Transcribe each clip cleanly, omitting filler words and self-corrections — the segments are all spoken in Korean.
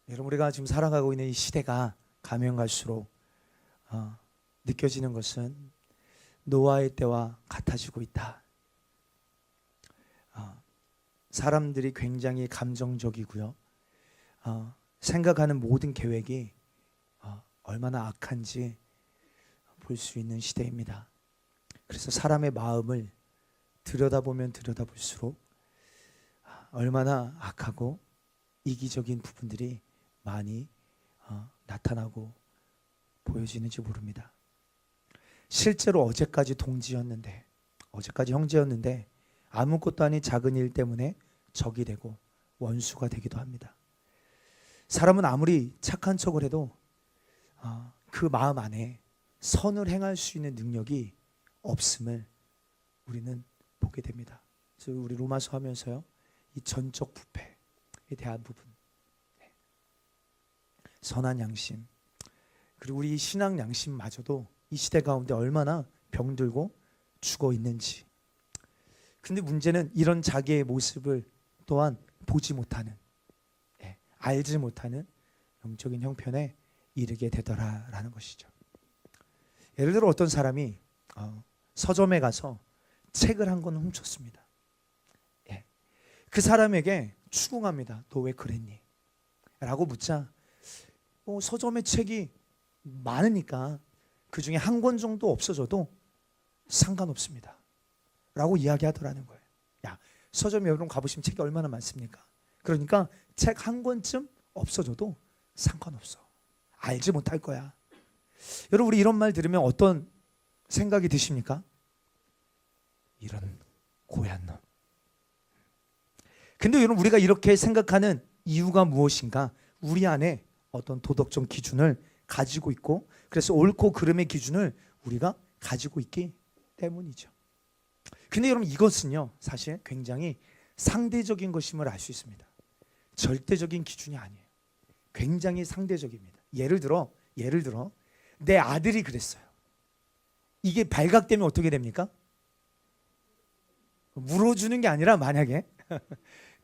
여러분, 우리가 지금 살아가고 있는 이 시대가 가면 갈수록 느껴지는 것은 노아의 때와 같아지고 있다. 사람들이 굉장히 감정적이고요. 생각하는 모든 계획이 얼마나 악한지 볼 수 있는 시대입니다. 그래서 사람의 마음을 들여다보면 들여다볼수록 얼마나 악하고 이기적인 부분들이 많이 나타나고 보여지는지 모릅니다. 실제로 어제까지 동지였는데, 어제까지 형제였는데 아무것도 아닌 작은 일 때문에 적이 되고 원수가 되기도 합니다. 사람은 아무리 착한 척을 해도 그 마음 안에 선을 행할 수 있는 능력이 없음을 우리는 보게 됩니다. 그래서 우리 로마서 하면서요, 이 전적 부패에 대한 부분, 선한 양심, 그리고 우리 신앙 양심마저도 이 시대 가운데 얼마나 병들고 죽어 있는지. 근데 문제는 이런 자기의 모습을 또한 보지 못하는, 알지 못하는 영적인 형편에 이르게 되더라라는 것이죠. 예를 들어 어떤 사람이 서점에 가서 책을 한 권 훔쳤습니다. 그 사람에게 추궁합니다. 너 왜 그랬니? 라고 묻자 서점에 책이 많으니까 그 중에 한 권 정도 없어져도 상관없습니다 라고 이야기하더라는 거예요. 야, 서점에 여러분 가보시면 책이 얼마나 많습니까? 그러니까 책 한 권쯤 없어져도 상관없어. 알지 못할 거야. 여러분, 우리 이런 말 들으면 어떤 생각이 드십니까? 이런 고얀 놈. 근데 여러분, 우리가 이렇게 생각하는 이유가 무엇인가? 우리 안에 어떤 도덕적 기준을 가지고 있고, 그래서 옳고 그름의 기준을 우리가 가지고 있기 때문이죠. 근데 여러분, 이것은요 사실 굉장히 상대적인 것임을 알 수 있습니다. 절대적인 기준이 아니에요. 굉장히 상대적입니다. 예를 들어 내 아들이 그랬어요. 이게 발각되면 어떻게 됩니까? 물어주는 게 아니라 만약에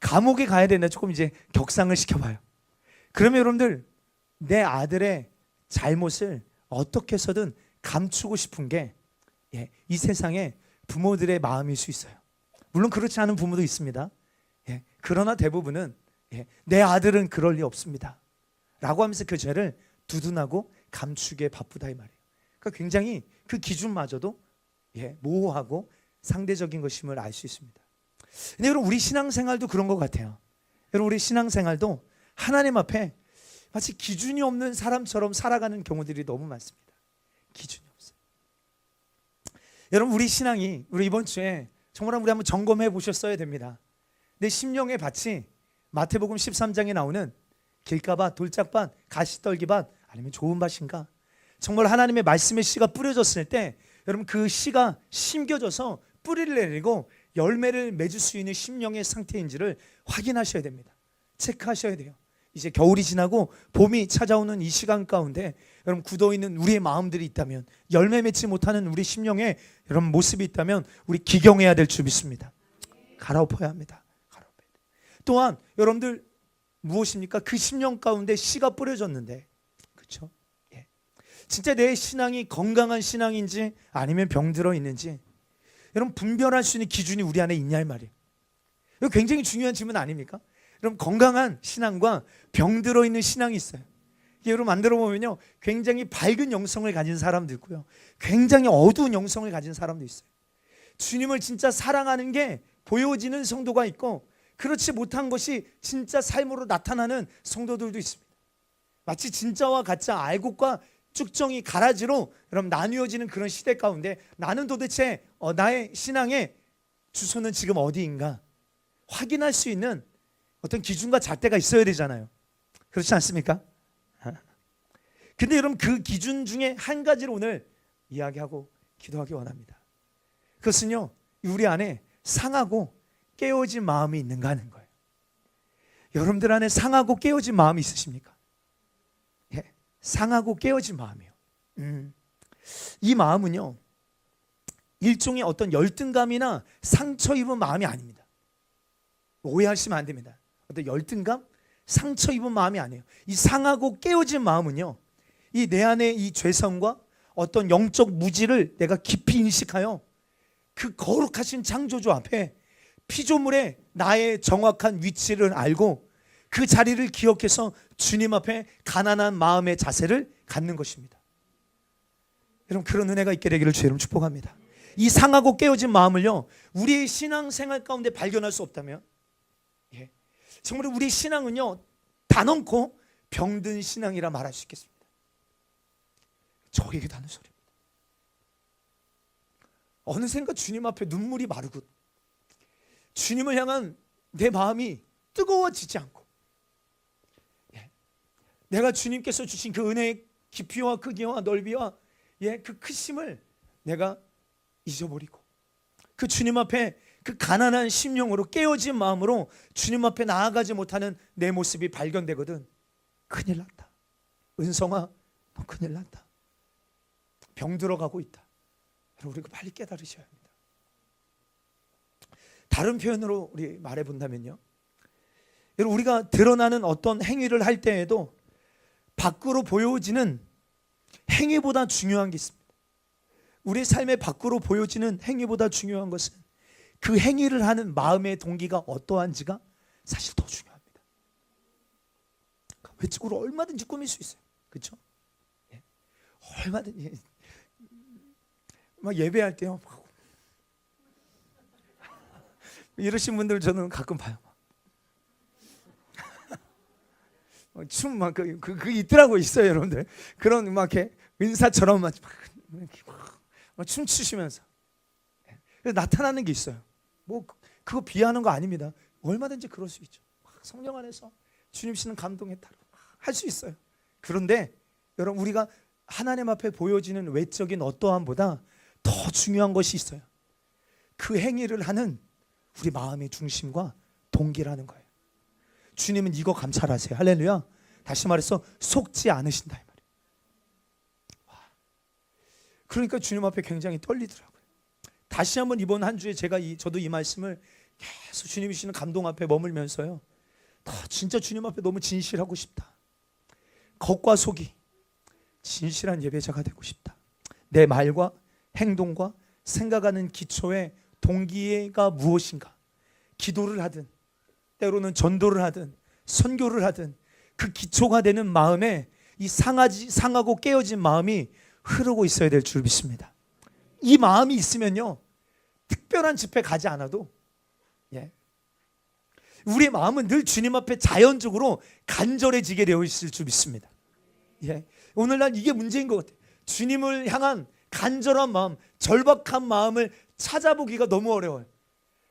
감옥에 가야 되나, 조금 이제 격상을 시켜봐요. 그러면 여러분들, 내 아들의 잘못을 어떻게 해서든 감추고 싶은 게 이 세상에 부모들의 마음일 수 있어요. 물론 그렇지 않은 부모도 있습니다. 그러나 대부분은 내 아들은 그럴 리 없습니다 라고 하면서 그 죄를 두둔하고 감추기에 바쁘다 이 말이에요. 그러니까 굉장히 그 기준마저도 모호하고 상대적인 것임을 알 수 있습니다. 근데 여러분, 우리 신앙생활도 그런 것 같아요. 여러분, 우리 신앙생활도 하나님 앞에 마치 기준이 없는 사람처럼 살아가는 경우들이 너무 많습니다. 기준이 없어요. 여러분, 우리 신앙이, 우리 이번 주에 정말 우리 한번 점검해 보셨어야 됩니다. 내 심령의 밭이 마태복음 13장에 나오는 길가밭, 돌짝밭, 가시떨기밭, 아니면 좋은 밭인가? 정말 하나님의 말씀의 씨가 뿌려졌을 때 여러분, 그 씨가 심겨져서 뿌리를 내리고 열매를 맺을 수 있는 심령의 상태인지를 확인하셔야 됩니다. 체크하셔야 돼요. 이제 겨울이 지나고 봄이 찾아오는 이 시간 가운데 여러분, 굳어있는 우리의 마음들이 있다면, 열매 맺지 못하는 우리 심령의 여러분 모습이 있다면 우리 기경해야 될 줄 믿습니다. 갈아엎어야 합니다. 또한 여러분들 무엇입니까? 그 심령 가운데 씨가 뿌려졌는데, 그렇죠? 진짜 내 신앙이 건강한 신앙인지 아니면 병들어 있는지 여러분 분별할 수 있는 기준이 우리 안에 있냐 이 말이에요. 이거 굉장히 중요한 질문 아닙니까? 여러분, 건강한 신앙과 병들어 있는 신앙이 있어요. 여러분 만들어 보면요, 굉장히 밝은 영성을 가진 사람도 있고요, 굉장히 어두운 영성을 가진 사람도 있어요. 주님을 진짜 사랑하는 게 보여지는 성도가 있고, 그렇지 못한 것이 진짜 삶으로 나타나는 성도들도 있습니다. 마치 진짜와 가짜, 알곡과 쭉정이 가라지로 여러분 나뉘어지는 그런 시대 가운데 나는 도대체 나의 신앙의 주소는 지금 어디인가 확인할 수 있는 어떤 기준과 잣대가 있어야 되잖아요. 그렇지 않습니까? 근데 여러분, 그 기준 중에 한 가지를 오늘 이야기하고 기도하기 원합니다. 그것은요, 우리 안에 상하고 깨어진 마음이 있는가 하는 거예요. 여러분들 안에 상하고 깨어진 마음이 있으십니까? 상하고 깨어진 마음이요. 이 마음은요, 일종의 어떤 열등감이나 상처 입은 마음이 아닙니다. 오해하시면 안 됩니다. 어떤 열등감, 상처 입은 마음이 아니에요. 이 상하고 깨어진 마음은요, 이 내 안에 이 죄성과 어떤 영적 무지를 내가 깊이 인식하여 그 거룩하신 창조주 앞에 피조물의 나의 정확한 위치를 알고 그 자리를 기억해서 주님 앞에 가난한 마음의 자세를 갖는 것입니다. 여러분, 그런 은혜가 있게 되기를 주의 이름으로 축복합니다. 이 상하고 깨어진 마음을요, 우리의 신앙생활 가운데 발견할 수 없다면, 정말 우리 신앙은요, 단언코 병든 신앙이라 말할 수 있겠습니다. 저에게도 하는 소리입니다. 어느샌가 주님 앞에 눈물이 마르고 주님을 향한 내 마음이 뜨거워지지 않고, 내가 주님께서 주신 그 은혜의 깊이와 크기와 넓이와 그 크심을 내가 잊어버리고, 그 주님 앞에 그 가난한 심령으로 깨어진 마음으로 주님 앞에 나아가지 못하는 내 모습이 발견되거든. 큰일 났다. 은성아, 너 큰일 났다. 병 들어가고 있다. 여러분, 우리가 빨리 깨달으셔야 합니다. 다른 표현으로 우리 말해 본다면요, 여러분, 우리가 드러나는 어떤 행위를 할 때에도 밖으로 보여지는 행위보다 중요한 게 있습니다. 우리 삶의 밖으로 보여지는 행위보다 중요한 것은 그 행위를 하는 마음의 동기가 어떠한지가 사실 더 중요합니다. 외적으로 얼마든지 꾸밀 수 있어요. 그렇죠? 얼마든지 막 예배할 때요, 이러신 분들 저는 가끔 봐요. 춤 막 그 있더라고, 있어요, 여러분들. 그런 막 이렇게 은사처럼 막 춤추시면서 나타나는 게 있어요. 뭐 그거 비하하는 거 아닙니다. 얼마든지 그럴 수 있죠. 성령 안에서 주님 씨는 감동에 따라 할 수 있어요. 그런데 여러분, 우리가 하나님 앞에 보여지는 외적인 어떠함보다 더 중요한 것이 있어요. 그 행위를 하는 우리 마음의 중심과 동기라는 거예요. 주님은 이거 감찰하세요. 할렐루야. 다시 말해서 속지 않으신다, 이 말이에요. 그러니까 주님 앞에 굉장히 떨리더라고요. 다시 한번 이번 한 주에 저도 이 말씀을 계속 주님이 주시는 감동 앞에 머물면서요, 진짜 주님 앞에 너무 진실하고 싶다. 겉과 속이 진실한 예배자가 되고 싶다. 내 말과 행동과 생각하는 기초의 동기가 무엇인가? 기도를 하든 때로는 전도를 하든 선교를 하든 그 기초가 되는 마음에 이 상하고 깨어진 마음이 흐르고 있어야 될 줄 믿습니다. 이 마음이 있으면요, 특별한 집회 가지 않아도 우리의 마음은 늘 주님 앞에 자연적으로 간절해지게 되어 있을 줄 믿습니다. 오늘날 이게 문제인 것 같아요. 주님을 향한 간절한 마음, 절박한 마음을 찾아보기가 너무 어려워요.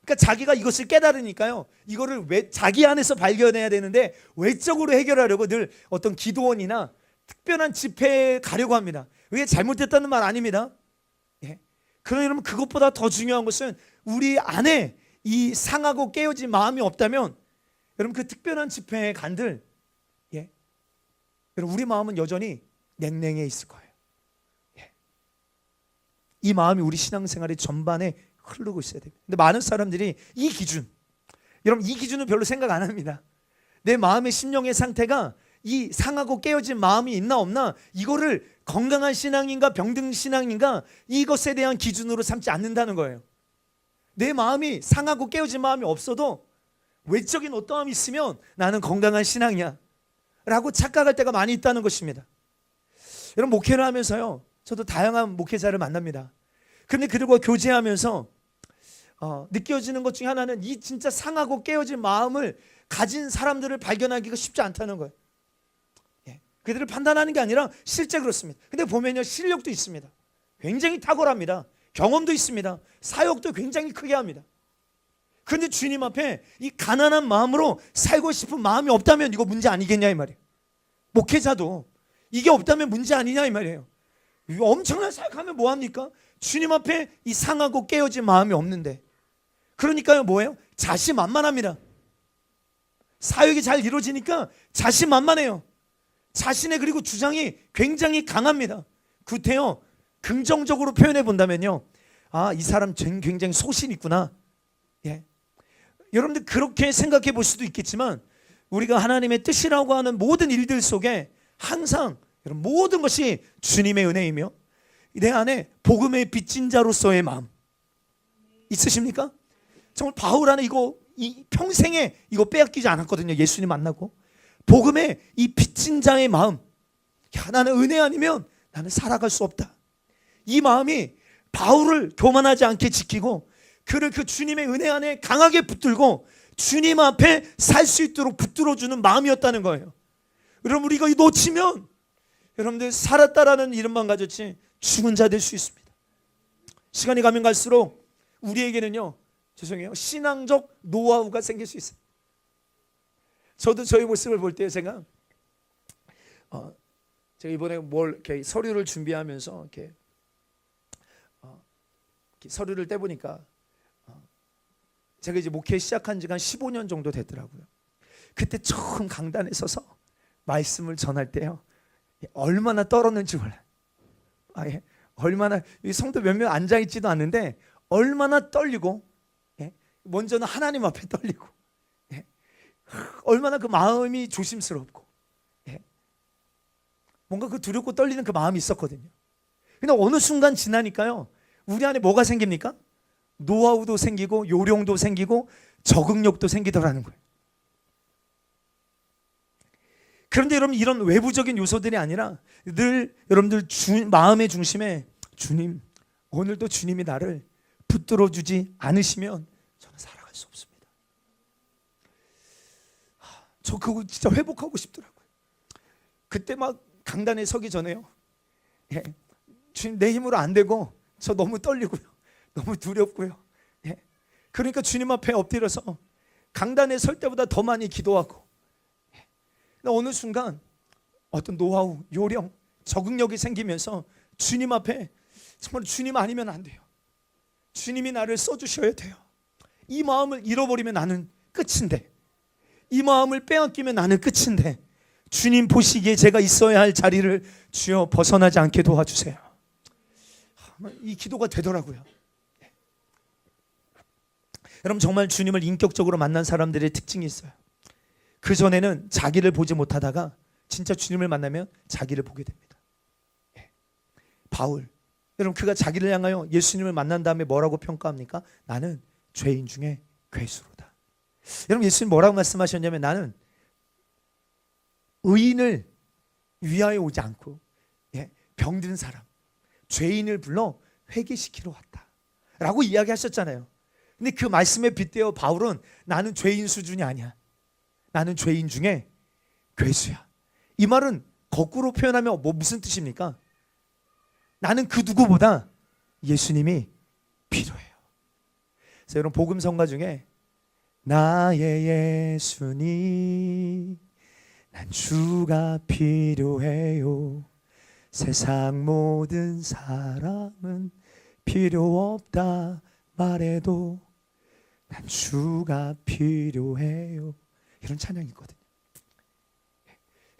그러니까 자기가 이것을 깨달으니까요, 이거를 자기 안에서 발견해야 되는데 외적으로 해결하려고 늘 어떤 기도원이나 특별한 집회에 가려고 합니다. 이게 잘못됐다는 말 아닙니다. 그러나 여러분, 그것보다 더 중요한 것은 우리 안에 이 상하고 깨어진 마음이 없다면 여러분, 그 특별한 집회에 간들 여러분, 우리 마음은 여전히 냉랭해 있을 거예요. 이 마음이 우리 신앙생활의 전반에 흐르고 있어야 됩니다. 근데 많은 사람들이 이 기준, 여러분, 이 기준은 별로 생각 안 합니다. 내 마음의 심령의 상태가 이 상하고 깨어진 마음이 있나 없나, 이거를 건강한 신앙인가 병든 신앙인가 이것에 대한 기준으로 삼지 않는다는 거예요. 내 마음이 상하고 깨어진 마음이 없어도 외적인 어떠함이 있으면 나는 건강한 신앙이야 라고 착각할 때가 많이 있다는 것입니다. 여러분, 목회를 하면서요, 저도 다양한 목회자를 만납니다. 그런데 그들과 교제하면서 느껴지는 것 중에 하나는 이 진짜 상하고 깨어진 마음을 가진 사람들을 발견하기가 쉽지 않다는 거예요. 그들을 판단하는 게 아니라 실제 그렇습니다. 근데 보면요, 실력도 있습니다. 굉장히 탁월합니다. 경험도 있습니다. 사역도 굉장히 크게 합니다. 그런데 주님 앞에 이 가난한 마음으로 살고 싶은 마음이 없다면 이거 문제 아니겠냐 이 말이에요. 목회자도 이게 없다면 문제 아니냐 이 말이에요. 이거 엄청난 사역하면 뭐합니까? 주님 앞에 이 상하고 깨어진 마음이 없는데, 그러니까요, 뭐예요? 자신만만합니다. 사역이 잘 이루어지니까 자신만만해요. 자신의 그리고 주장이 굉장히 강합니다. 구태여 긍정적으로 표현해 본다면요, 이 사람 굉장히 소신 있구나. 여러분들 그렇게 생각해 볼 수도 있겠지만 우리가 하나님의 뜻이라고 하는 모든 일들 속에 항상 모든 것이 주님의 은혜이며 내 안에 복음의 빚진 자로서의 마음 있으십니까? 정말 바울 안에 이 평생에 이거 빼앗기지 않았거든요. 예수님 만나고 복음의 이 빚진 자의 마음, 야, 나는 은혜 아니면 나는 살아갈 수 없다. 이 마음이 바울을 교만하지 않게 지키고 그를 그 주님의 은혜 안에 강하게 붙들고 주님 앞에 살 수 있도록 붙들어주는 마음이었다는 거예요. 여러분 우리가 이거 놓치면 여러분들 살았다라는 이름만 가졌지 죽은 자 될 수 있습니다. 시간이 가면 갈수록 우리에게는요, 죄송해요, 신앙적 노하우가 생길 수 있어요. 저도 저희 모습을 볼 때 제가 이번에 이렇게 서류를 준비하면서 이렇게 서류를 떼보니까 제가 이제 목회 시작한 지가 한 15년 정도 됐더라고요. 그때 처음 강단에 서서 말씀을 전할 때요, 얼마나 떨었는지 몰라요. 얼마나 성도 몇몇 앉아있지도 않는데 얼마나 떨리고, 먼저는 하나님 앞에 떨리고, 얼마나 그 마음이 조심스럽고, 뭔가 그 두렵고 떨리는 그 마음이 있었거든요. 근데 어느 순간 지나니까요, 우리 안에 뭐가 생깁니까? 노하우도 생기고 요령도 생기고 적응력도 생기더라는 거예요. 그런데 여러분 이런 외부적인 요소들이 아니라 늘 여러분들 마음의 중심에 주님, 오늘도 주님이 나를 붙들어 주지 않으시면 저는 살아갈 수 없습니다. 저 그거 진짜 회복하고 싶더라고요. 그때 막 강단에 서기 전에요, 주님 내 힘으로 안 되고 저 너무 떨리고요, 너무 두렵고요. 그러니까 주님 앞에 엎드려서 강단에 설 때보다 더 많이 기도하고, 어느 순간 어떤 노하우, 요령, 적응력이 생기면서 주님 앞에 정말 주님 아니면 안 돼요. 주님이 나를 써주셔야 돼요. 이 마음을 잃어버리면 나는 끝인데, 이 마음을 빼앗기면 나는 끝인데, 주님 보시기에 제가 있어야 할 자리를 주여 벗어나지 않게 도와주세요. 이 기도가 되더라고요. 여러분 정말 주님을 인격적으로 만난 사람들의 특징이 있어요. 그전에는 자기를 보지 못하다가 진짜 주님을 만나면 자기를 보게 됩니다. 바울, 여러분 그가 자기를 향하여 예수님을 만난 다음에 뭐라고 평가합니까? 나는 죄인 중에 괴수로다. 여러분 예수님 뭐라고 말씀하셨냐면, 나는 의인을 위하여 오지 않고 병든 사람, 죄인을 불러 회개시키러 왔다 라고 이야기하셨잖아요. 근데 그 말씀에 빗대어 바울은 나는 죄인 수준이 아니야, 나는 죄인 중에 괴수야. 이 말은 거꾸로 표현하면 무슨 뜻입니까? 나는 그 누구보다 예수님이 필요해요. 그래서 여러분 복음 성가 중에 나의 예수님 난 주가 필요해요, 세상 모든 사람은 필요 없다 말해도 난 주가 필요해요, 이런 찬양이 있거든요.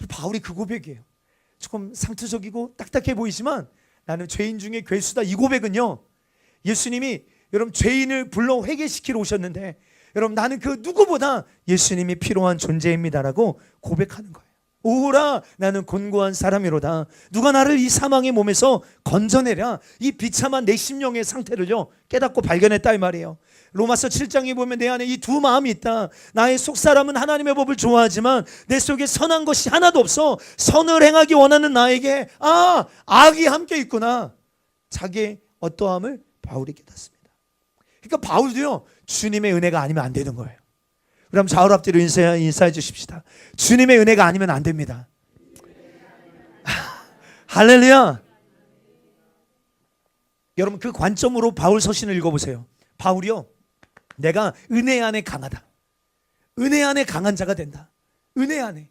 바울이 그 고백이에요. 조금 상투적이고 딱딱해 보이지만 나는 죄인 중에 괴수다, 이 고백은요, 예수님이 여러분 죄인을 불러 회개시키러 오셨는데 여러분 나는 그 누구보다 예수님이 필요한 존재입니다라고 고백하는 거예요. 오라 나는 곤고한 사람이로다, 누가 나를 이 사망의 몸에서 건져내랴. 이 비참한 내 심령의 상태를요 깨닫고 발견했다 이 말이에요. 로마서 7장에 보면 내 안에 이 두 마음이 있다. 나의 속사람은 하나님의 법을 좋아하지만 내 속에 선한 것이 하나도 없어. 선을 행하기 원하는 나에게 악이 함께 있구나. 자기의 어떠함을 바울이 깨닫습니다. 그러니까 바울도요 주님의 은혜가 아니면 안 되는 거예요. 그럼 좌우로 앞뒤로 인사해 주십시다. 주님의 은혜가 아니면 안 됩니다. 할렐루야. 여러분 그 관점으로 바울 서신을 읽어보세요. 바울이요, 내가 은혜 안에 강하다, 은혜 안에 강한 자가 된다, 은혜 안에.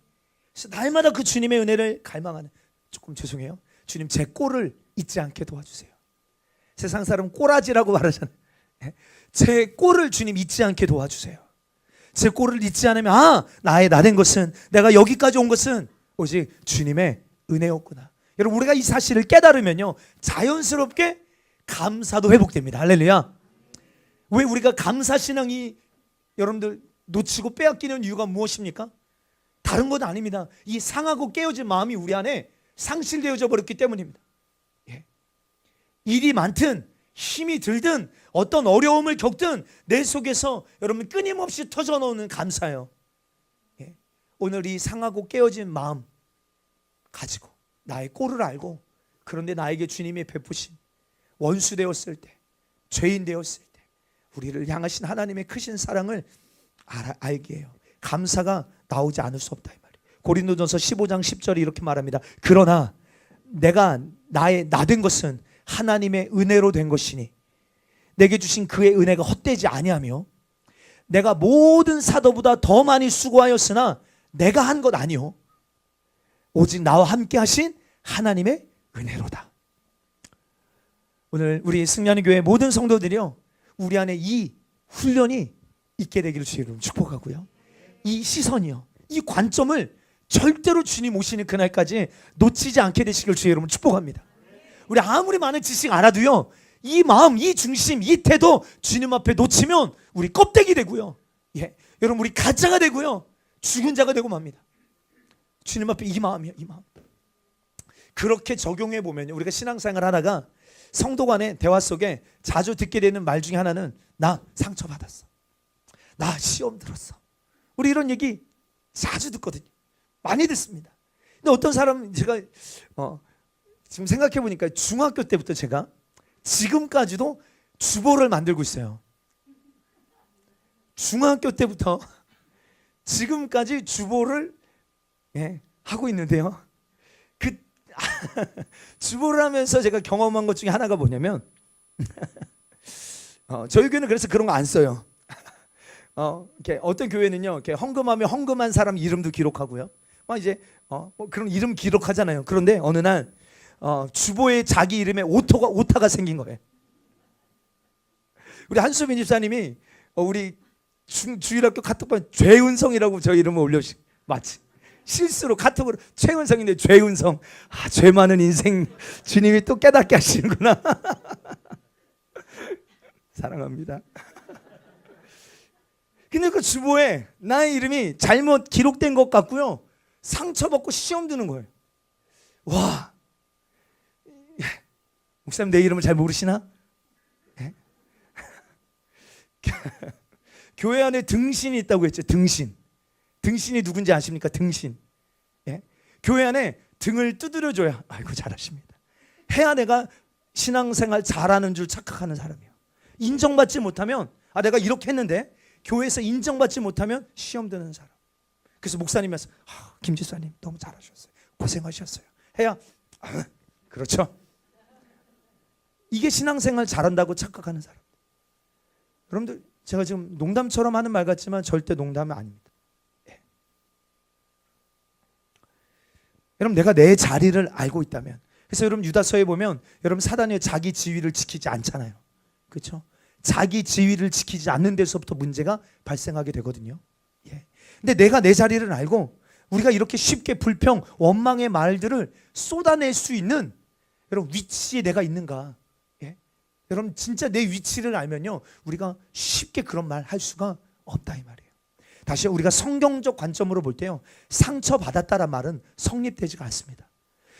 그래서 날마다 그 주님의 은혜를 갈망하는, 조금 죄송해요, 주님 제 꼴을 잊지 않게 도와주세요. 세상 사람은 꼬라지라고 말하잖아요. 제 꼴을 주님 잊지 않게 도와주세요. 제 꼴을 잊지 않으면 나의 나된 것은, 내가 여기까지 온 것은 오직 주님의 은혜였구나. 여러분 우리가 이 사실을 깨달으면요 자연스럽게 감사도 회복됩니다. 할렐루야. 왜 우리가 감사신앙이 여러분들 놓치고 빼앗기는 이유가 무엇입니까? 다른 건 아닙니다. 이 상하고 깨어진 마음이 우리 안에 상실되어져 버렸기 때문입니다. 예. 일이 많든 힘이 들든 어떤 어려움을 겪든 내 속에서 여러분 끊임없이 터져나오는 감사예요. 예. 오늘 이 상하고 깨어진 마음 가지고 나의 꼴을 알고, 그런데 나에게 주님이 베푸신 원수 되었을 때, 죄인 되었을 때 우리를 향하신 하나님의 크신 사랑을 알게 해요. 감사가 나오지 않을 수 없다 이 말이에요. 고린도전서 15장 10절이 이렇게 말합니다. 그러나 내가 나된 것은 하나님의 은혜로 된 것이니 내게 주신 그의 은혜가 헛되지 아니하며 내가 모든 사도보다 더 많이 수고하였으나 내가 한 것 아니요 오직 나와 함께 하신 하나님의 은혜로다. 오늘 우리 승리하는 교회 모든 성도들이요, 우리 안에 이 훈련이 있게 되기를 주의 이름으로 축복하고요, 이 시선이요, 이 관점을 절대로 주님 오시는 그날까지 놓치지 않게 되시길 주의 이름으로 축복합니다. 우리 아무리 많은 지식 알아도요, 이 마음, 이 중심, 이 태도 주님 앞에 놓치면 우리 껍데기 되고요, 예, 여러분 우리 가짜가 되고요, 죽은 자가 되고 맙니다. 주님 앞에 이 마음이요, 이 마음. 그렇게 적용해 보면요, 우리가 신앙생활 하다가 성도 간의 대화 속에 자주 듣게 되는 말 중에 하나는 나 상처받았어, 나 시험 들었어. 우리 이런 얘기 자주 듣거든요. 많이 듣습니다. 근데 어떤 사람, 제가 지금 생각해 보니까 중학교 때부터 제가 지금까지도 주보를 만들고 있어요. 중학교 때부터 지금까지 주보를 하고 있는데요, 그 주보를 하면서 제가 경험한 것 중에 하나가 뭐냐면 저희 교회는 그래서 그런 거 안 써요. 이렇게 어떤 교회는요, 이렇게 헌금하면 헌금한 사람 이름도 기록하고요, 막 이제 뭐 그런 이름 기록하잖아요. 그런데 어느 날 주보에 자기 이름에 오타가 생긴 거예요. 우리 한수빈 집사님이 우리 주일학교 카톡방에 죄은성이라고 저 이름을 올려주시, 마치 실수로 카톡으로 최은성인데 죄은성. 죄 많은 인생 주님이 또 깨닫게 하시는구나. 사랑합니다. 근데 그 주보에 나의 이름이 잘못 기록된 것 같고요, 상처받고 시험 드는 거예요. 와, 목사님 내 이름을 잘 모르시나? 네? 교회 안에 등신이 있다고 했죠. 등신이 누군지 아십니까? 등신. 예? 교회 안에 등을 두드려줘야, 아이고 잘하십니다, 해야 내가 신앙생활 잘하는 줄 착각하는 사람이에요. 인정받지 못하면, 내가 이렇게 했는데 교회에서 인정받지 못하면 시험 드는 사람. 그래서 목사님께서 김 집사님 너무 잘하셨어요, 고생하셨어요 해야 그렇죠. 이게 신앙생활 잘한다고 착각하는 사람. 여러분들, 제가 지금 농담처럼 하는 말 같지만 절대 농담은 아닙니다. 예. 여러분, 내가 내 자리를 알고 있다면, 그래서 여러분 유다서에 보면 여러분 사단이 자기 지위를 지키지 않잖아요. 그렇죠? 자기 지위를 지키지 않는 데서부터 문제가 발생하게 되거든요. 예. 근데 내가 내 자리를 알고 우리가 이렇게 쉽게 불평, 원망의 말들을 쏟아낼 수 있는 여러분 위치에 내가 있는가? 예? 여러분 진짜 내 위치를 알면요, 우리가 쉽게 그런 말 할 수가 없다 이 말이에요. 다시 우리가 성경적 관점으로 볼 때요, 상처받았다란 말은 성립되지가 않습니다.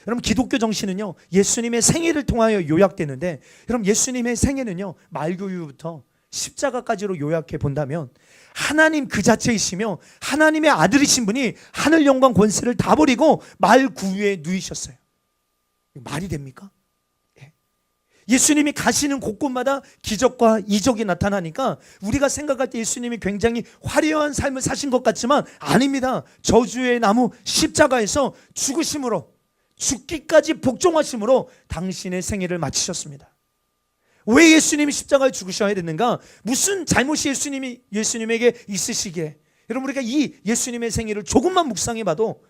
여러분 기독교 정신은요, 예수님의 생애를 통하여 요약되는데, 여러분 예수님의 생애는요, 말교유부터 십자가까지로 요약해 본다면 하나님 그 자체이시며 하나님의 아들이신 분이 하늘 영광 권세를 다 버리고 말 구유에 누이셨어요. 말이 됩니까? 예. 예수님이 가시는 곳곳마다 기적과 이적이 나타나니까 우리가 생각할 때 예수님이 굉장히 화려한 삶을 사신 것 같지만 아닙니다. 저주의 나무 십자가에서 죽으심으로, 죽기까지 복종하심으로 당신의 생애를 마치셨습니다. 왜 예수님이 십자가에 죽으셔야 됐는가? 무슨 잘못이 예수님에게 있으시기에? 여러분 우리가 이 예수님의 생애를 조금만 묵상해봐도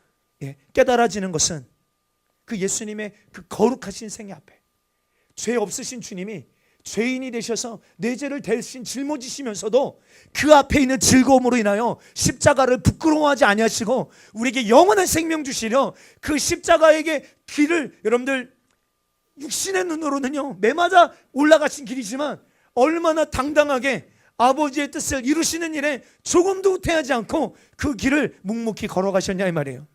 깨달아지는 것은 그 예수님의 그 거룩하신 생애 앞에 죄 없으신 주님이 죄인이 되셔서 내 죄를 대신 짊어지시면서도 그 앞에 있는 즐거움으로 인하여 십자가를 부끄러워하지 아니하시고 우리에게 영원한 생명 주시려 그 십자가에게 길을, 여러분들 육신의 눈으로는요 매맞아 올라가신 길이지만 얼마나 당당하게 아버지의 뜻을 이루시는 일에 조금도 후퇴하지 않고 그 길을 묵묵히 걸어가셨냐 이 말이에요.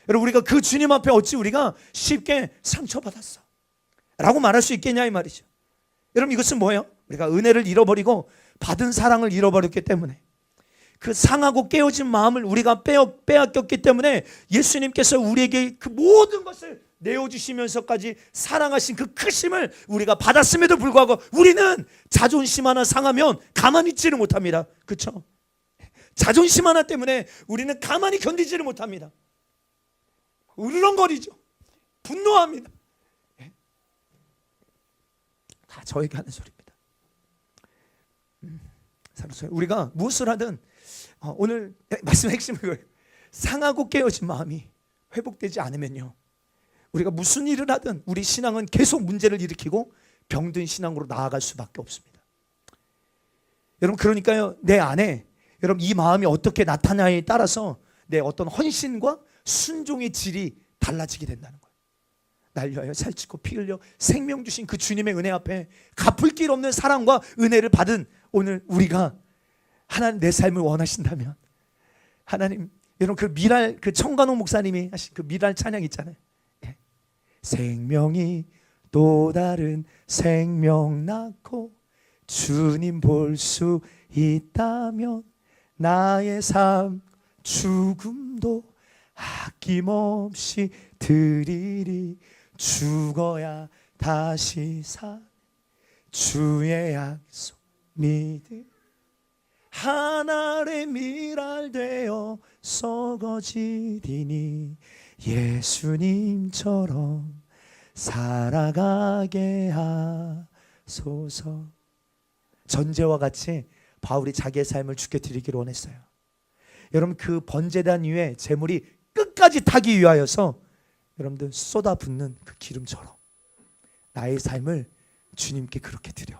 여러분, 우리가 그 주님 앞에 어찌 우리가 쉽게 상처받았어 라고 말할 수 있겠냐 이 말이죠. 여러분, 이것은 뭐예요? 우리가 은혜를 잃어버리고 받은 사랑을 잃어버렸기 때문에, 그 상하고 깨어진 마음을 우리가 빼앗겼기 때문에 예수님께서 우리에게 그 모든 것을 내어주시면서까지 사랑하신 그 크심을 우리가 받았음에도 불구하고 우리는 자존심 하나 상하면 가만히 있지를 못합니다. 그렇죠? 자존심 하나 때문에 우리는 가만히 견디지를 못합니다. 울렁거리죠. 분노합니다. 다 저에게 하는 소리입니다. 우리가 무엇을 하든 오늘 말씀의 핵심은 이거예요. 상하고 깨어진 마음이 회복되지 않으면요, 우리가 무슨 일을 하든 우리 신앙은 계속 문제를 일으키고 병든 신앙으로 나아갈 수밖에 없습니다. 여러분, 그러니까요, 내 안에 여러분 이 마음이 어떻게 나타나냐에 따라서 내 어떤 헌신과 순종의 질이 달라지게 된다는 거예요. 날 위하여 살찌고 피 흘려 생명 주신 그 주님의 은혜 앞에 갚을 길 없는 사랑과 은혜를 받은 오늘 우리가, 하나님 내 삶을 원하신다면, 하나님, 여러분 그 미랄, 그 청관호 목사님이 하신 그 미랄 찬양 있잖아요. 생명이 또 다른 생명 낳고 주님 볼 수 있다면 나의 삶 죽음도 아낌없이 드리리. 죽어야 다시 사 주의 약속 믿음 하늘의 미랄 되어 썩어지리니 예수님처럼 살아가게 하소서. 전제와 같이 바울이 자기의 삶을 주께 드리기를 원했어요. 여러분, 그 번제단 위에 제물이 끝까지 타기 위하여서 여러분들 쏟아붓는 그 기름처럼 나의 삶을 주님께 그렇게 드려.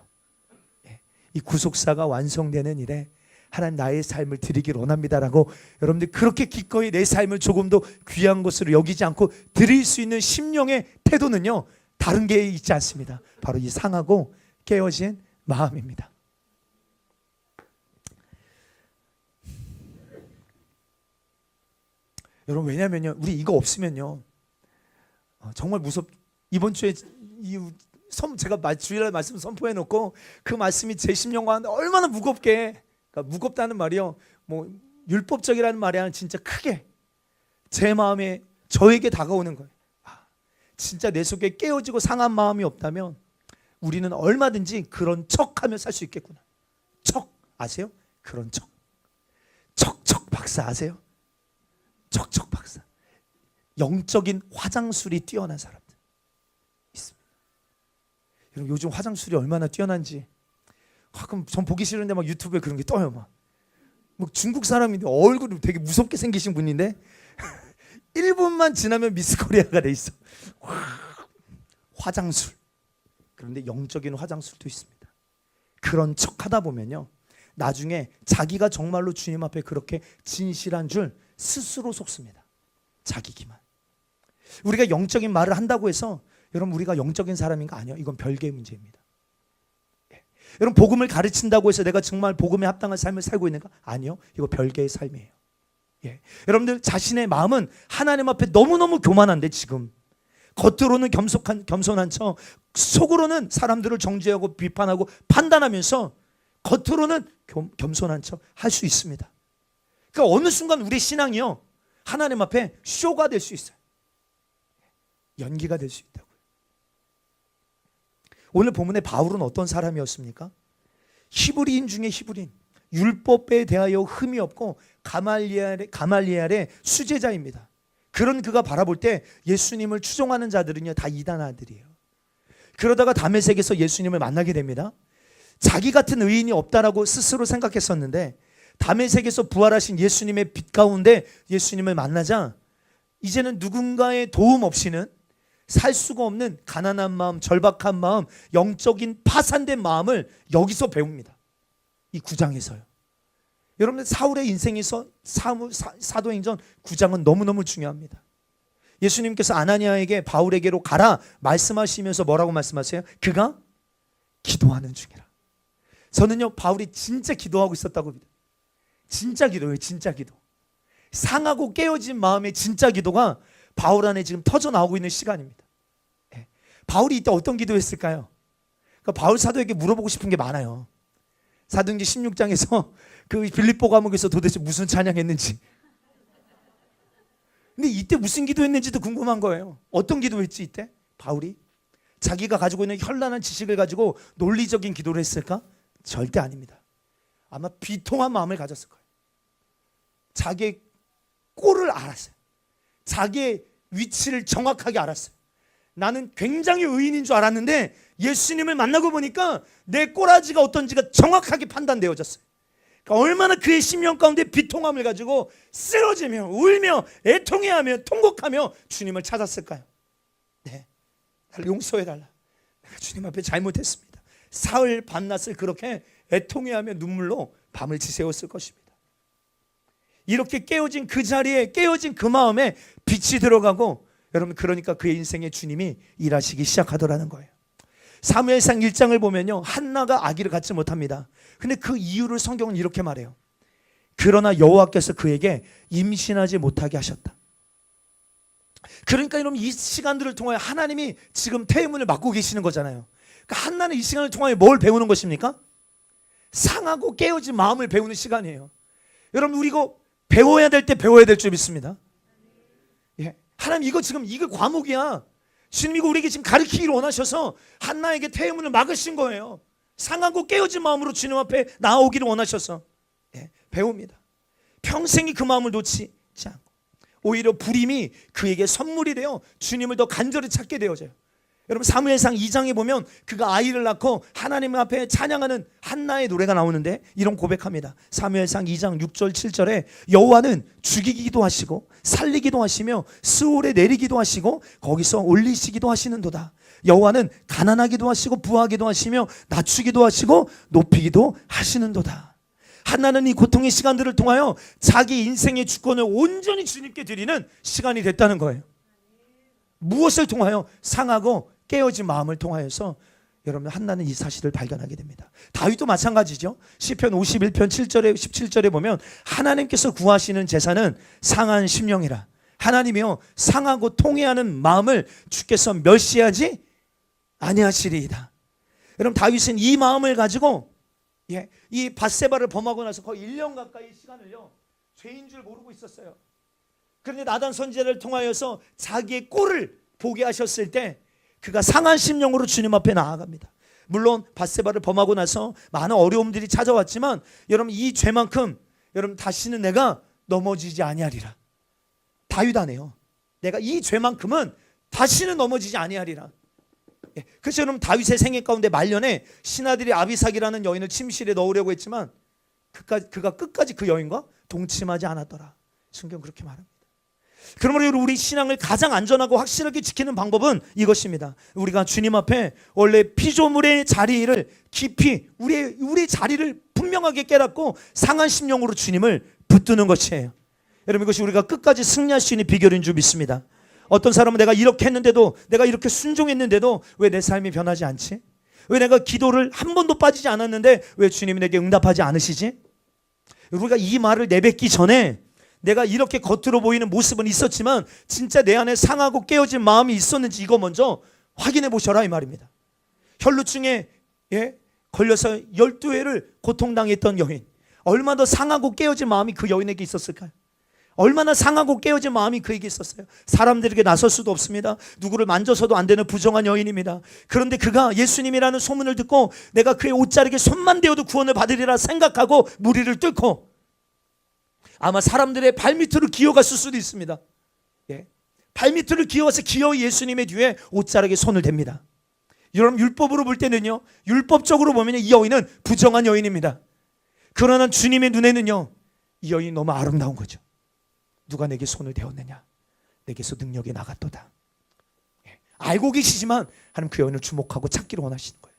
이 구속사가 완성되는 일에 하나님 나의 삶을 드리기를 원합니다라고 여러분들 그렇게 기꺼이 내 삶을 조금도 귀한 것으로 여기지 않고 드릴 수 있는 심령의 태도는요, 다른 게 있지 않습니다. 바로 이 상하고 깨어진 마음입니다. 여러분, 왜냐면요, 우리 이거 없으면요 정말 이번 주에 제가 주일날 말씀 선포해 놓고 그 말씀이 제 심령과 얼마나 무겁게, 그러니까 무겁다는 말이요, 뭐 율법적이라는 말이 아니라 진짜 크게 제 마음에 저에게 다가오는 거예요. 진짜 내 속에 깨어지고 상한 마음이 없다면 우리는 얼마든지 그런 척하며 살 수 있겠구나. 척 아세요? 그런 척 박사 아세요? 척 박사. 영적인 화장술이 뛰어난 사람들 있습니다. 여러분, 요즘 화장술이 얼마나 뛰어난지 가끔 전 보기 싫은데 막 유튜브에 그런 게 떠요. 막 중국 사람인데 얼굴이 되게 무섭게 생기신 분인데 1분만 지나면 미스 코리아가 돼 있어. 화장술. 그런데 영적인 화장술도 있습니다. 그런 척하다 보면요, 나중에 자기가 정말로 주님 앞에 그렇게 진실한 줄 스스로 속습니다. 자기 기만. 우리가 영적인 말을 한다고 해서 여러분 우리가 영적인 사람인가? 아니요. 이건 별개의 문제입니다. 여러분, 복음을 가르친다고 해서 내가 정말 복음에 합당한 삶을 살고 있는가? 아니요. 이거 별개의 삶이에요. 여러분들 자신의 마음은 하나님 앞에 너무너무 교만한데, 지금 겉으로는 겸손한 척, 속으로는 사람들을 정죄하고 비판하고 판단하면서 겉으로는 겸손한 척 할 수 있습니다. 그러니까 어느 순간 우리 신앙이요, 하나님 앞에 쇼가 될 수 있어요. 연기가 될 수 있다고요. 오늘 본문의 바울은 어떤 사람이었습니까? 히브리인 중에 히브리인, 율법에 대하여 흠이 없고 가말리엘의 수제자입니다. 그런 그가 바라볼 때 예수님을 추종하는 자들은요 다 이단아들이에요. 그러다가 다메섹에서 예수님을 만나게 됩니다. 자기 같은 의인이 없다라고 스스로 생각했었는데 다메섹에서 부활하신 예수님의 빛 가운데 예수님을 만나자 이제는 누군가의 도움 없이는 살 수가 없는 가난한 마음, 절박한 마음, 영적인 파산된 마음을 여기서 배웁니다. 이 9장에서요. 여러분들 사울의 인생에서 사도행전 9장은 너무너무 중요합니다. 예수님께서 아나니아에게 바울에게로 가라 말씀하시면서 뭐라고 말씀하세요? 그가 기도하는 중이라. 저는요 바울이 진짜 기도하고 있었다고 믿어요. 진짜 기도예요. 진짜 기도. 상하고 깨어진 마음의 진짜 기도가 바울 안에 지금 터져 나오고 있는 시간입니다. 예. 바울이 이때 어떤 기도했을까요? 그러니까 바울 사도에게 물어보고 싶은 게 많아요. 사도행전 16장에서 그 빌립보 감옥에서 도대체 무슨 찬양했는지, 근데 이때 무슨 기도했는지도 궁금한 거예요. 어떤 기도했지 이때? 바울이 자기가 가지고 있는 현란한 지식을 가지고 논리적인 기도를 했을까? 절대 아닙니다. 아마 비통한 마음을 가졌을 거예요. 자기의 꼴을 알았어요. 자기의 위치를 정확하게 알았어요. 나는 굉장히 의인인 줄 알았는데 예수님을 만나고 보니까 내 꼬라지가 어떤지가 정확하게 판단되어졌어요. 그러니까 얼마나 그의 심령 가운데 비통함을 가지고 쓰러지며 울며 애통해하며 통곡하며 주님을 찾았을까요? 네, 나를 용서해달라. 내가 주님 앞에 잘못했습니다. 사흘 밤낮을 그렇게 애통해하며 눈물로 밤을 지새웠을 것입니다. 이렇게 깨어진 그 자리에, 깨어진 그 마음에 빛이 들어가고, 여러분 그러니까 그의 인생에 주님이 일하시기 시작하더라는 거예요. 사무엘상 1장을 보면요, 한나가 아기를 갖지 못합니다. 근데 그 이유를 성경은 이렇게 말해요. 그러나 여호와께서 그에게 임신하지 못하게 하셨다. 그러니까 여러분 이 시간들을 통하여 하나님이 지금 태문을 막고 계시는 거잖아요. 그러니까 한나는 이 시간을 통하여 뭘 배우는 것입니까? 상하고 깨어진 마음을 배우는 시간이에요. 여러분 우리 이거 배워야 될 때 배워야 될 줄 믿습니다. 예. 하나님 이거 지금 이거 과목이야. 주님 이거 우리에게 지금 가르치기를 원하셔서 한나에게 태문을 막으신 거예요. 상하고 깨어진 마음으로 주님 앞에 나오기를 원하셔서, 예, 배웁니다. 평생이 그 마음을 놓치지 않고 오히려 불임이 그에게 선물이 되어 주님을 더 간절히 찾게 되어져요. 여러분 사무엘상 2장에 보면 그가 아이를 낳고 하나님 앞에 찬양하는 한나의 노래가 나오는데 이런 고백합니다. 사무엘상 2장 6절 7절에 여호와는 죽이기도 하시고 살리기도 하시며 스올에 내리기도 하시고 거기서 올리시기도 하시는도다. 여호와는 가난하기도 하시고 부하기도 하시며 낮추기도 하시고 높이기도 하시는도다. 한나는 이 고통의 시간들을 통하여 자기 인생의 주권을 온전히 주님께 드리는 시간이 됐다는 거예요. 무엇을 통하여? 상하고 깨어진 마음을 통하여서 여러분 한나는 이 사실을 발견하게 됩니다. 다윗도 마찬가지죠. 시편 51편 7절에 17절에 보면 하나님께서 구하시는 제사는 상한 심령이라. 하나님이요 상하고 통회하는 마음을 주께서 멸시하지 아니하시리이다. 여러분 다윗은 이 마음을 가지고, 예, 이 밧세바를 범하고 나서 거의 1년 가까이 시간을요 죄인 줄 모르고 있었어요. 그런데 나단 선지자를 통하여서 자기의 꼴을 보게 하셨을 때 그가 상한 심령으로 주님 앞에 나아갑니다. 물론 밧세바를 범하고 나서 많은 어려움들이 찾아왔지만 여러분 이 죄만큼 여러분 다시는 내가 넘어지지 아니하리라. 다윗 안에요. 내가 이 죄만큼은 다시는 넘어지지 아니하리라. 예, 그래서 여러분 다윗의 생애 가운데 말년에 신하들이 아비삭이라는 여인을 침실에 넣으려고 했지만 그가 끝까지 그 여인과 동침하지 않았더라. 성경 그렇게 말합니다. 그러므로 우리 신앙을 가장 안전하고 확실하게 지키는 방법은 이것입니다. 우리가 주님 앞에 원래 피조물의 자리를 깊이 우리 자리를 분명하게 깨닫고 상한 심령으로 주님을 붙드는 것이에요. 여러분 이것이 우리가 끝까지 승리할 수 있는 비결인 줄 믿습니다. 어떤 사람은 내가 이렇게 했는데도, 내가 이렇게 순종했는데도 왜 내 삶이 변하지 않지? 왜 내가 기도를 한 번도 빠지지 않았는데 왜 주님이 내게 응답하지 않으시지? 우리가 이 말을 내뱉기 전에 내가 이렇게 겉으로 보이는 모습은 있었지만 진짜 내 안에 상하고 깨어진 마음이 있었는지 이거 먼저 확인해 보셔라 이 말입니다. 혈루증에, 예, 걸려서 12회를 고통당했던 여인, 얼마나 더 상하고 깨어진 마음이 그 여인에게 있었을까요? 얼마나 상하고 깨어진 마음이 그에게 있었어요. 사람들에게 나설 수도 없습니다. 누구를 만져서도 안 되는 부정한 여인입니다. 그런데 그가 예수님이라는 소문을 듣고 내가 그의 옷자락에 손만 대어도 구원을 받으리라 생각하고 무리를 뚫고 아마 사람들의 발밑으로 기어갔을 수도 있습니다. 예. 발밑으로 기어가서 기어이 예수님의 뒤에 옷자락에 손을 댑니다. 여러분 율법으로 볼 때는요, 율법적으로 보면 이 여인은 부정한 여인입니다. 그러나 주님의 눈에는요 이 여인이 너무 아름다운 거죠. 누가 내게 손을 대었느냐? 내게서 능력이 나갔도다. 예. 알고 계시지만 하나님 그 여인을 주목하고 찾기를 원하시는 거예요.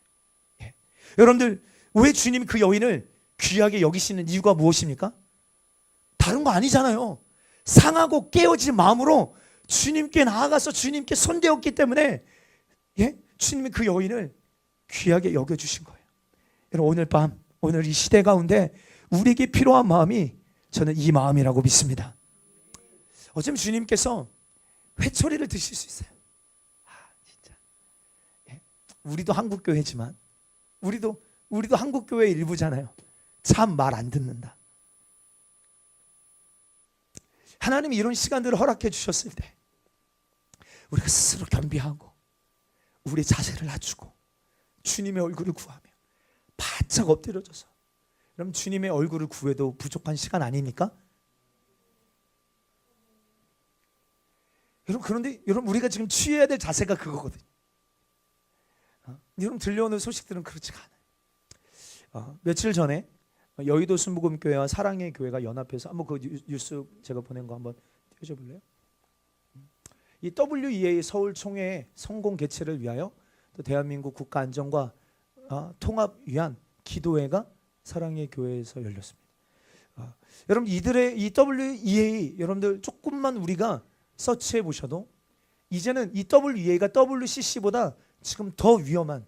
예. 여러분들 왜 주님이 그 여인을 귀하게 여기시는 이유가 무엇입니까? 다른 거 아니잖아요. 상하고 깨어진 마음으로 주님께 나아가서 주님께 손대었기 때문에, 예? 주님이 그 여인을 귀하게 여겨주신 거예요. 여러분 오늘 밤, 오늘 이 시대 가운데 우리에게 필요한 마음이 저는 이 마음이라고 믿습니다. 어쩌면 주님께서 회초리를 드실 수 있어요. 진짜. 우리도 한국교회지만 우리도 한국교회 일부잖아요. 참 말 안 듣는다. 하나님이 이런 시간들을 허락해 주셨을 때 우리가 스스로 겸비하고 우리의 자세를 낮추고 주님의 얼굴을 구하며 바짝 엎드려져서, 그럼 주님의 얼굴을 구해도 부족한 시간 아닙니까? 여러분, 그런데 여러분 우리가 지금 취해야 될 자세가 그거거든요. 여러분 들려오는 소식들은 그렇지가 않아요. 며칠 전에 여의도 순복음교회와 사랑의 교회가 연합해서 한번 그 뉴스 제가 보낸 거 한번 띄워줘 볼래요? 이 WEA 서울 총회 성공 개최를 위하여 또 대한민국 국가 안정과 통합 위한 기도회가 사랑의 교회에서 열렸습니다. 여러분 이들의 이 WEA 여러분들 조금만 우리가 서치해 보셔도 이제는 이 WEA가 WCC보다 지금 더 위험한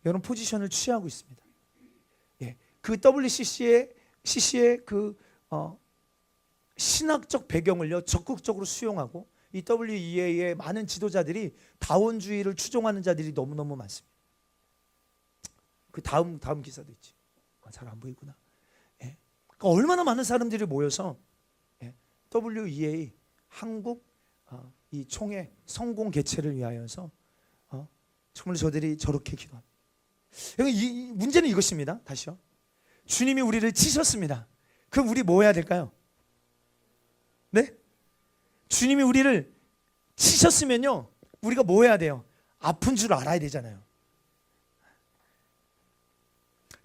여러분 포지션을 취하고 있습니다. 그 WCC의 그 신학적 배경을요 적극적으로 수용하고 이 WEA의 많은 지도자들이 다원주의를 추종하는 자들이 너무너무 많습니다. 그 다음 기사도 있지. 잘 안 보이구나. 그러니까 얼마나 많은 사람들이 모여서 WEA 한국 이 총회 성공 개최를 위하여서 정말 저들이 저렇게 기도합니다. 이 문제는 이것입니다. 다시요. 주님이 우리를 치셨습니다. 그럼 우리 뭐 해야 될까요? 네? 주님이 우리를 치셨으면요 우리가 뭐 해야 돼요? 아픈 줄 알아야 되잖아요.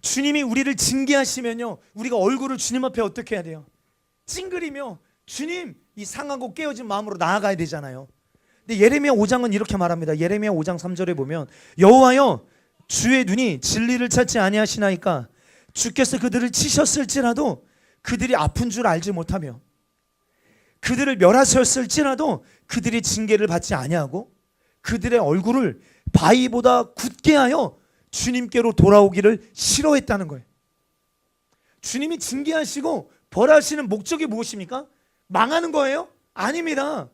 주님이 우리를 징계하시면요 우리가 얼굴을 주님 앞에 어떻게 해야 돼요? 찡그리며 주님 이 상하고 깨어진 마음으로 나아가야 되잖아요. 근데 예레미야 5장은 이렇게 말합니다. 예레미야 5장 3절에 보면 여호와여 주의 눈이 진리를 찾지 아니하시나이까 주께서 그들을 치셨을지라도 그들이 아픈 줄 알지 못하며 그들을 멸하셨을지라도 그들이 징계를 받지 아니하고 그들의 얼굴을 바위보다 굳게 하여 주님께로 돌아오기를 싫어했다는 거예요. 주님이 징계하시고 벌하시는 목적이 무엇입니까? 망하는 거예요? 아닙니다.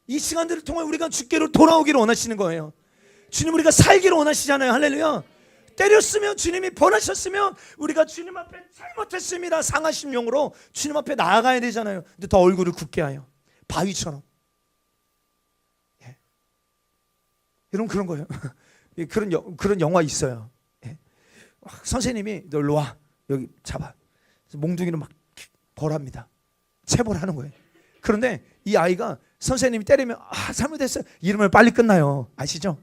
이 시간들을 통해 우리가 주께로 돌아오기를 원하시는 거예요. 주님 우리가 살기를 원하시잖아요. 할렐루야. 때렸으면 주님이 벌하셨으면 우리가 주님 앞에 잘못했습니다 상하신 용으로 주님 앞에 나아가야 되잖아요. 근데 더 얼굴을 굳게 하여 바위처럼. 여러분 그런 거예요. 그런 영화 있어요. 선생님이 너 일로 와 여기 잡아 몽둥이를 막 벌합니다. 체벌하는 거예요. 그런데 이 아이가 선생님이 때리면 잘못했어요 이러면 빨리 끝나요. 아시죠?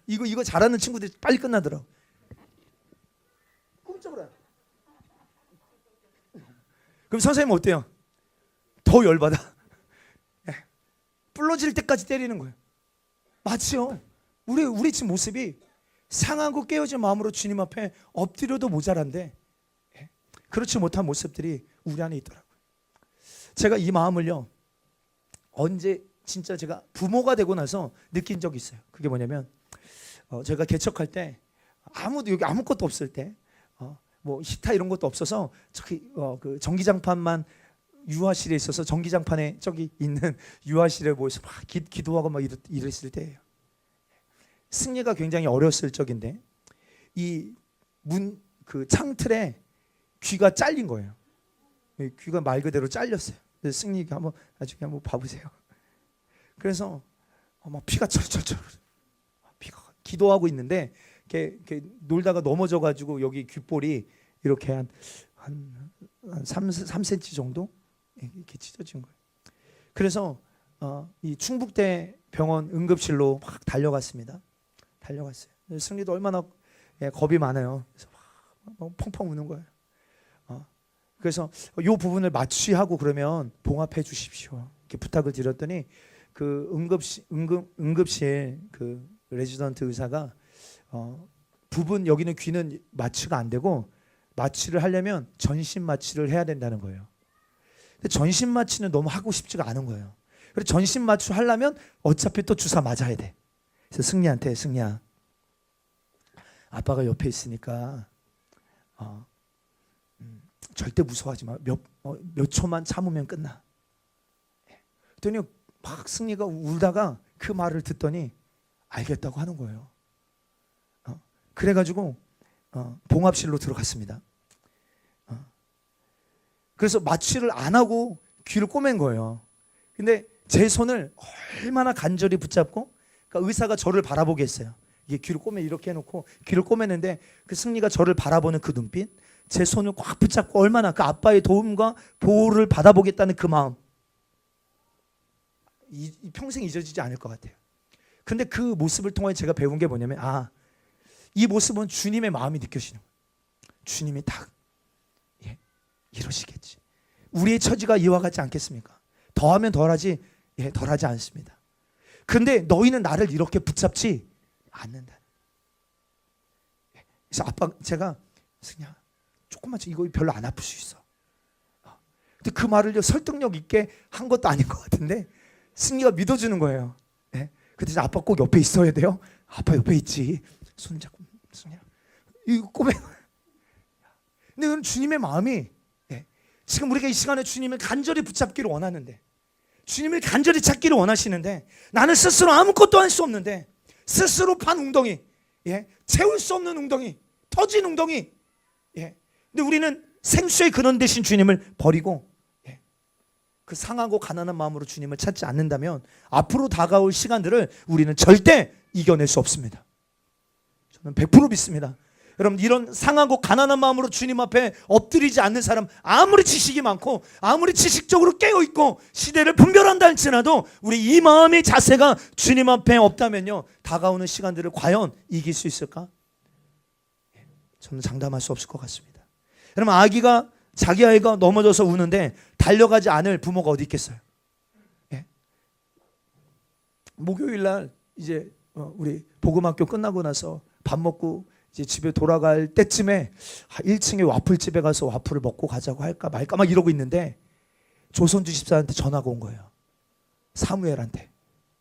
이거 잘하는 친구들이 빨리 끝나더라고. 꿈쩍으로. 그럼 선생님은 어때요? 더 열받아. 불러질 때까지 때리는 거예요. 맞죠? 우리 지금 모습이 상하고 깨어진 마음으로 주님 앞에 엎드려도 모자란데 그렇지 못한 모습들이 우리 안에 있더라고요. 제가 이 마음을요 언제 진짜 제가 부모가 되고 나서 느낀 적이 있어요. 그게 뭐냐면 제가 개척할 때 여기 아무것도 없을 때 뭐 히타 이런 것도 없어서 그 전기장판만 유아실에 있어서 전기장판에 저기 있는 유아실에 모여서 막 기도하고 막 이랬을 때예요. 승리가 굉장히 어렸을 적인데 이 그 창틀에 귀가 잘린 거예요. 귀가 말 그대로 잘렸어요. 승리가 나중에 한번 봐보세요. 그래서 막 피가 철철철 피가 기도하고 있는데 이렇게 놀다가 넘어져가지고 여기 귓볼이 이렇게 한 3cm 정도 이렇게 찢어진 거예요. 그래서 이 충북대 병원 응급실로 막 달려갔습니다. 달려갔어요. 승리도 얼마나 겁이 많아요. 그래서 막 펑펑 우는 거예요. 그래서 이 부분을 마취하고 그러면 봉합해 주십시오. 이렇게 부탁을 드렸더니 그 응급실 그 레지던트 의사가 부분 여기는 귀는 마취가 안 되고 마취를 하려면 전신 마취를 해야 된다는 거예요. 근데 전신 마취는 너무 하고 싶지가 않은 거예요. 그래서 전신 마취 하려면 어차피 또 주사 맞아야 돼. 그래서 승리한테 승리야 아빠가 옆에 있으니까 절대 무서워하지 마. 몇 초만 참으면 끝나. 그랬더니 막 승리가 울다가 그 말을 듣더니 알겠다고 하는 거예요. 그래가지고 봉합실로 들어갔습니다. 그래서 마취를 안 하고 귀를 꼬맨 거예요. 근데 제 손을 얼마나 간절히 붙잡고, 그러니까 의사가 저를 바라보게 했어요. 이게 귀를 꼬매 이렇게 해놓고 귀를 꼬매는데 그 승리가 저를 바라보는 그 눈빛, 제 손을 꽉 붙잡고 얼마나 그 아빠의 도움과 보호를 받아보겠다는 그 마음, 평생 잊어지지 않을 것 같아요. 근데 그 모습을 통해 제가 배운 게 뭐냐면, 이 모습은 주님의 마음이 느껴지는 거예요. 주님이 딱 이러시겠지. 우리의 처지가 이와 같지 않겠습니까? 더하면 덜하지, 덜하지 않습니다. 근데 너희는 나를 이렇게 붙잡지 않는다. 그래서 제가 그냥 조금만 이거 별로 안 아플 수 있어. 근데 그 말을 설득력 있게 한 것도 아닌 것 같은데 승리가 믿어주는 거예요. 그래서 아빠 꼭 옆에 있어야 돼요. 아빠 옆에 있지. 손 잡고 승리야. 이거 꼬매. 근데 그건 주님의 마음이, 지금 우리가 이 시간에 주님을 간절히 붙잡기를 원하는데, 주님을 간절히 찾기를 원하시는데, 나는 스스로 아무것도 할 수 없는데, 스스로 판 웅덩이, 채울 수 없는 웅덩이, 터진 웅덩이. 근데 우리는 생수의 근원 대신 주님을 버리고 그 상하고 가난한 마음으로 주님을 찾지 않는다면 앞으로 다가올 시간들을 우리는 절대 이겨낼 수 없습니다. 저는 100% 믿습니다. 여러분, 이런 상하고 가난한 마음으로 주님 앞에 엎드리지 않는 사람, 아무리 지식이 많고 아무리 지식적으로 깨어있고 시대를 분별한다 할지라도 우리 이 마음의 자세가 주님 앞에 없다면요, 다가오는 시간들을 과연 이길 수 있을까? 저는 장담할 수 없을 것 같습니다. 여러분, 자기 아이가 넘어져서 우는데 달려가지 않을 부모가 어디 있겠어요? 목요일 날 이제 우리 복음학교 끝나고 나서 밥 먹고 이제 집에 돌아갈 때쯤에 1층에 와플집에 가서 와플을 먹고 가자고 할까 말까 막 이러고 있는데 조선주 집사한테 전화가 온 거예요. 사무엘한테.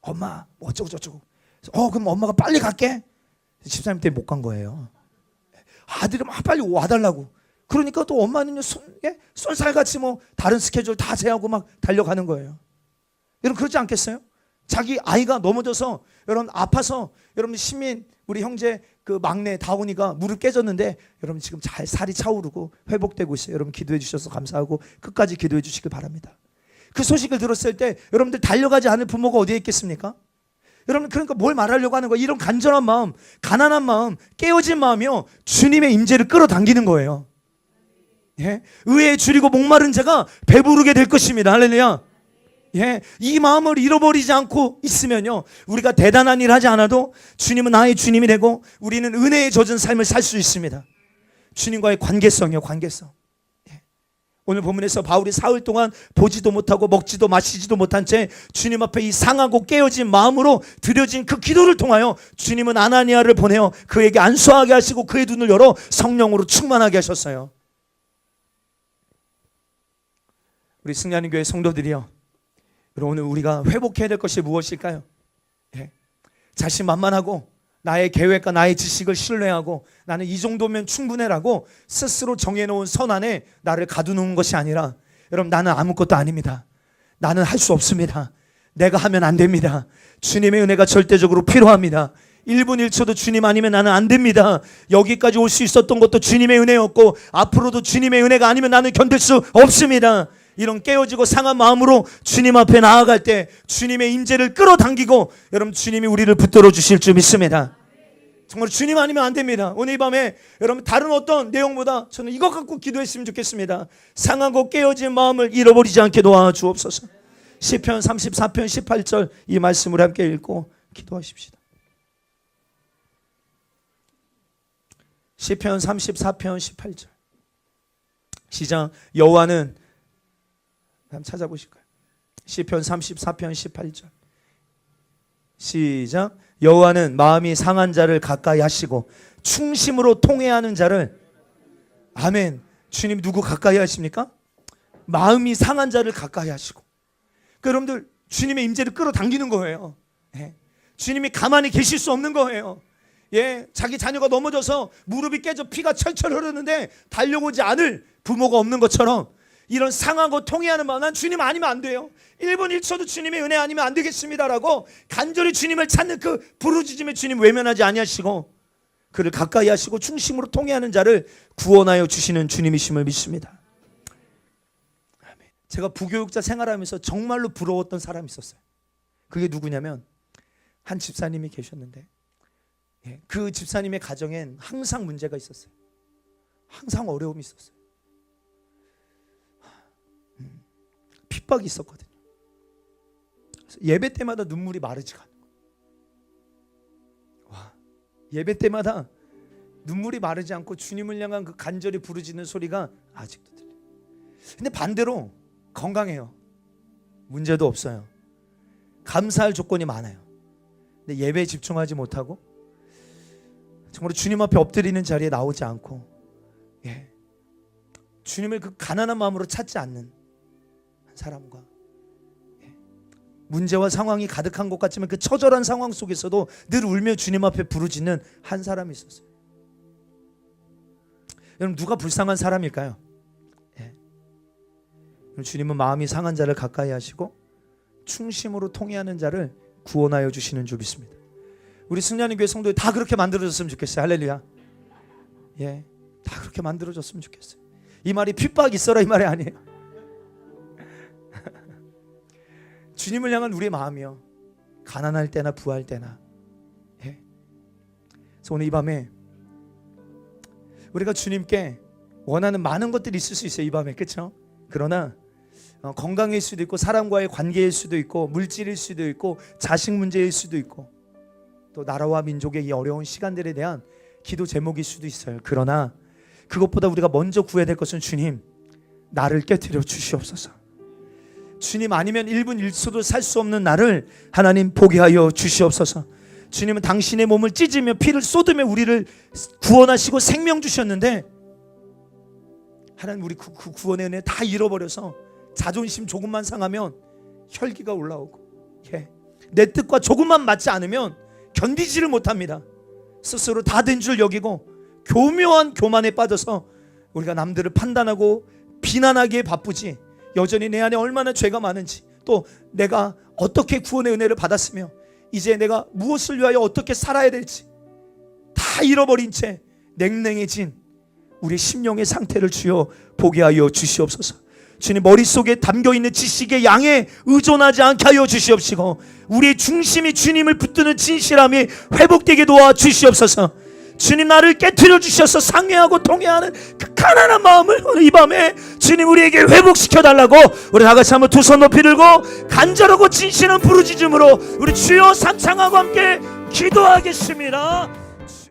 엄마 뭐 어쩌고 저쩌고. 그럼 엄마가 빨리 갈게. 집사님 때문에 못 간 거예요. 아들이 막 빨리 와달라고. 그러니까 또 엄마는요, 쏜살같이 뭐 다른 스케줄 다 제하고 막 달려가는 거예요. 여러분, 그렇지 않겠어요? 자기 아이가 넘어져서, 여러분 아파서, 여러분 시민 우리 형제 그 막내 다운이가 무릎 깨졌는데 여러분 지금 잘 살이 차오르고 회복되고 있어요. 여러분 기도해 주셔서 감사하고 끝까지 기도해 주시길 바랍니다. 그 소식을 들었을 때 여러분들 달려가지 않을 부모가 어디에 있겠습니까? 여러분, 그러니까 뭘 말하려고 하는 거예요? 이런 간절한 마음, 가난한 마음, 깨어진 마음이요, 주님의 임재를 끌어당기는 거예요. 의에 줄이고 목마른 자가 배부르게 될 것입니다. 할렐루야. 이 마음을 잃어버리지 않고 있으면요, 우리가 대단한 일 하지 않아도 주님은 나의 주님이 되고 우리는 은혜에 젖은 삶을 살 수 있습니다. 주님과의 관계성이요, 관계성. 오늘 본문에서 바울이 사흘 동안 보지도 못하고 먹지도 마시지도 못한 채 주님 앞에 이 상하고 깨어진 마음으로 드려진 그 기도를 통하여 주님은 아나니아를 보내어 그에게 안수하게 하시고 그의 눈을 열어 성령으로 충만하게 하셨어요. 우리 승리하는 교회 성도들이요, 오늘 우리가 회복해야 될 것이 무엇일까요? 자신만만하고 나의 계획과 나의 지식을 신뢰하고 나는 이 정도면 충분해라고 스스로 정해놓은 선 안에 나를 가두는 것이 아니라, 여러분, 나는 아무것도 아닙니다. 나는 할 수 없습니다. 내가 하면 안 됩니다. 주님의 은혜가 절대적으로 필요합니다. 1분 1초도 주님 아니면 나는 안 됩니다. 여기까지 올 수 있었던 것도 주님의 은혜였고 앞으로도 주님의 은혜가 아니면 나는 견딜 수 없습니다. 이런 깨어지고 상한 마음으로 주님 앞에 나아갈 때 주님의 임재를 끌어당기고 여러분, 주님이 우리를 붙들어 주실 줄 믿습니다. 정말 주님 아니면 안 됩니다. 오늘 이 밤에 여러분, 다른 어떤 내용보다 저는 이것 갖고 기도했으면 좋겠습니다. 상하고 깨어진 마음을 잃어버리지 않게 도와주옵소서. 시편 34편 18절 이 말씀을 함께 읽고 기도하십시다. 시편 34편 18절 시작. 여호와는, 한번 찾아보실까요? 시편 34편 18절 시작. 여호와는 마음이 상한 자를 가까이 하시고 충심으로 통회하는 자를, 아멘. 주님 누구 가까이 하십니까? 마음이 상한 자를 가까이 하시고. 그러니까 여러분들, 주님의 임재를 끌어당기는 거예요. 주님이 가만히 계실 수 없는 거예요. 자기 자녀가 넘어져서 무릎이 깨져 피가 철철 흐르는데 달려오지 않을 부모가 없는 것처럼 이런 상하고 통회하는 마음, 난 주님 아니면 안 돼요, 1분 1초도 주님의 은혜 아니면 안 되겠습니다라고 간절히 주님을 찾는 그 부르짖음에 주님 외면하지 아니하시고 그를 가까이 하시고 중심으로 통회하는 자를 구원하여 주시는 주님이심을 믿습니다. 제가 부교육자 생활하면서 정말로 부러웠던 사람이 있었어요. 그게 누구냐면 한 집사님이 계셨는데 그 집사님의 가정엔 항상 문제가 있었어요. 항상 어려움이 있었어요. 핍박이 있었거든요. 그래서 예배 때마다 눈물이 마르지가 않는 거예요. 예배 때마다 눈물이 마르지 않고 주님을 향한 그 간절히 부르짖는 소리가 아직도 들려요. 근데 반대로 건강해요. 문제도 없어요. 감사할 조건이 많아요. 근데 예배에 집중하지 못하고 정말 주님 앞에 엎드리는 자리에 나오지 않고 주님을 그 가난한 마음으로 찾지 않는 한 사람과 문제와 상황이 가득한 것 같지만 그 처절한 상황 속에서도 늘 울며 주님 앞에 부르짖는 한 사람이 있었어요. 여러분, 누가 불쌍한 사람일까요? 주님은 마음이 상한 자를 가까이 하시고 충심으로 통회하는 자를 구원하여 주시는 줄 믿습니다. 우리 승리하는 교회 성도들 다 그렇게 만들어졌으면 좋겠어요. 할렐루야. 다 그렇게 만들어졌으면 좋겠어요. 이 말이 핍박 있어라 이 말이 아니에요. 주님을 향한 우리의 마음이요, 가난할 때나 부할 때나. 그래서 오늘 이 밤에 우리가 주님께 원하는 많은 것들이 있을 수 있어요, 이 밤에. 그렇죠? 그러나 건강일 수도 있고 사람과의 관계일 수도 있고 물질일 수도 있고 자식 문제일 수도 있고 또 나라와 민족의 이 어려운 시간들에 대한 기도 제목일 수도 있어요. 그러나 그것보다 우리가 먼저 구해야 될 것은 주님, 나를 깨트려 주시옵소서. 주님 아니면 1분 1초도 살 수 없는 나를 하나님 보게 하여 주시옵소서. 주님은 당신의 몸을 찢으며 피를 쏟으며 우리를 구원하시고 생명 주셨는데 하나님, 우리 그 구원의 은혜 다 잃어버려서 자존심 조금만 상하면 혈기가 올라오고 내 뜻과 조금만 맞지 않으면 견디지를 못합니다. 스스로 다 된 줄 여기고 교묘한 교만에 빠져서 우리가 남들을 판단하고 비난하기에 바쁘지 여전히 내 안에 얼마나 죄가 많은지, 또 내가 어떻게 구원의 은혜를 받았으며 이제 내가 무엇을 위하여 어떻게 살아야 될지 다 잃어버린 채 냉랭해진 우리 심령의 상태를 주여 보게 하여 주시옵소서. 주님, 머릿속에 담겨있는 지식의 양에 의존하지 않게 하여 주시옵시고 우리의 중심이 주님을 붙드는 진실함이 회복되게 도와 주시옵소서. 주님, 나를 깨트려 주셔서 상회하고 통회하는 그 가난한 마음을 오늘 이 밤에 주님 우리에게 회복시켜 달라고 우리 다같이 한번 두 손 높이 들고 간절하고 진실한 부르짖음으로 우리 주여 삼창하고 함께 기도하겠습니다.